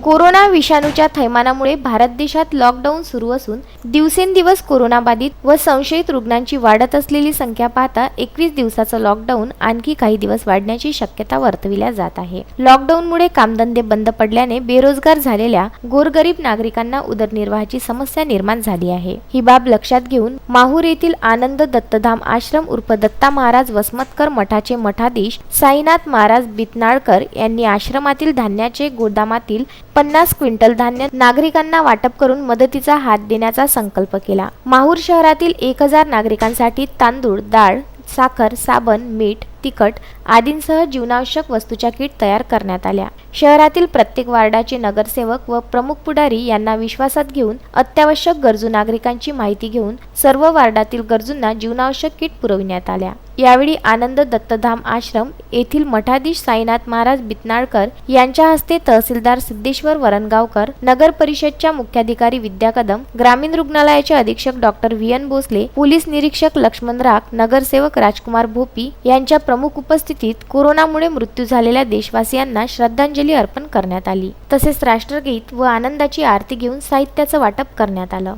Corona विषाणूच्या थैमानामुळे भारत देशात lockdown सुरू असून दिवसेंदिवस कोरोनाबाधित व संशयित रुग्णांची वाढत असलेली संख्या पाहता 21 दिवसाचं लॉकडाऊन आणखी काही दिवस वाढण्याची शक्यता वर्तविल्या जात आहे। लॉकडाऊनमुळे कामधंदे बंद पडल्याने बेरोजगार झालेल्या गोरगरीब नागरिकांना उदरनिर्वाहाची समस्या निर्माण झाली आहे। ही बाब लक्षात घेऊन माहूर येथील आनंद दत्तधाम आश्रम उर्फ दत्ता महाराज वसमतकर मठाचे मठाधीश साईनाथ महाराज बितनाळकर यांनी आश्रमातील धान्याचे गोदामातील 50 क्विंटल धान्य नागरिकांना वाटप करून मदतीचा हात देण्याचा संकल्प केला। माहूर शहरातील 1000 नागरिकांसाठी तांदूळ, डाळ, साखर, साबण, मीठ, तिखट आदींसह जीवनावश्यक वस्तूच्या किट तयार करण्यात आल्या। शहरातील प्रत्येक वार्डाचे नगरसेवक व प्रमुख पुढारी यांना विश्वासात घेऊन अत्यावश्यक गरजू नागरिकांची माहिती घेऊन सर्व वार्डातील गरजूंना जीवनावश्यक किट पुरविण्यात आल्या। यावेळी आनंद दत्तधाम आश्रम येथील मठाधीश साईनाथ महाराज बितनाळकर यांच्या हस्ते तहसीलदार सिद्धेश्वर वरणगावकर, नगर परिषदच्या मुख्याधिकारी विद्या कदम, ग्रामीण रुग्णालयाचे अधीक्षक डॉक्टर व्ही.एन. भोसले, पोलीस निरीक्षक लक्ष्मण राख, नगरसेवक राजकुमार भोपी यांच्या प्रमुख उपस्थितीत कोरोनामुळे मृत्यू झालेल्या देशवासियांना श्रद्धांजली अर्पण करण्यात आली। तसेच राष्ट्रगीत व आनंदाची आरती घेऊन साहित्याचं वाटप करण्यात आलं।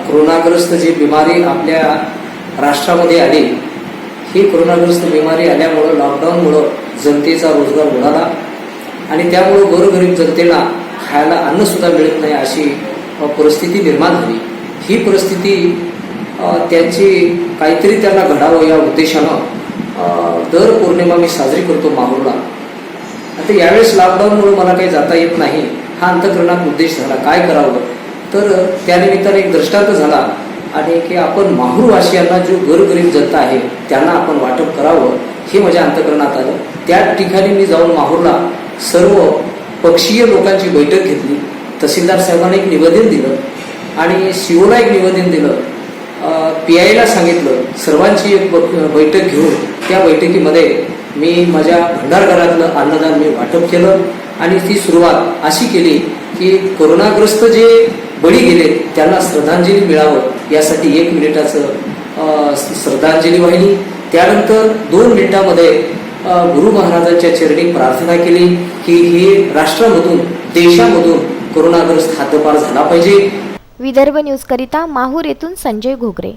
कोरोनाग्रस्त जी बिमारी आपल्या राष्ट्रामध्ये आली, ही कोरोनाग्रस्त बिमारी आल्यामुळं लॉकडाऊनमुळं जनतेचा रोजगार बुडाला आणि त्यामुळे गोरगरीब जनतेला खायला अन्न सुद्धा मिळत नाही अशी परिस्थिती निर्माण झाली। ही परिस्थिती त्याची काहीतरी त्यांना घडावं या उद्देशानं दर पौर्णिमा मी साजरी करतो माहूरला। आता यावेळेस लॉकडाऊनमुळे मला काही जाता येत नाही, हा अंतःकरणात उद्देश झाला। काय करावं तर त्यानिमित्ताने एक दृष्टांत झाला आणि की आपण माहूरवासियांना जो गोरगरीब जनता आहे त्यांना आपण वाटप करावं हे माझ्या अंतःकरणात आलं। त्या ठिकाणी मी जाऊन माहूरला सर्व पक्षीय लोकांची बैठक घेतली। तहसीलदार साहेबांना एक निवेदन दिलं आणि सीओला एक निवेदन दिलं, PIला सांगितलं। सर्वांची एक बैठक घेऊन त्या बैठकीमध्ये मी माझ्या भंडारघरातलं अन्नदान मी वाटप केलं आणि ती सुरुवात अशी केली की कोरोनाग्रस्त जे बळी गेले त्यांना श्रद्धांजली मिळावं यासाठी 1 मिनिटाचं श्रद्धांजली वाहिली। त्यानंतर 2 मिनिटांमध्ये गुरु महाराजांच्या चरणी प्रार्थना केली की हे राष्ट्रामधून देशामधून कोरोनाग्रस्त हद्दपार झाला पाहिजे। विदर्भ न्यूज करिता माहूर येथून संजय घोगरे।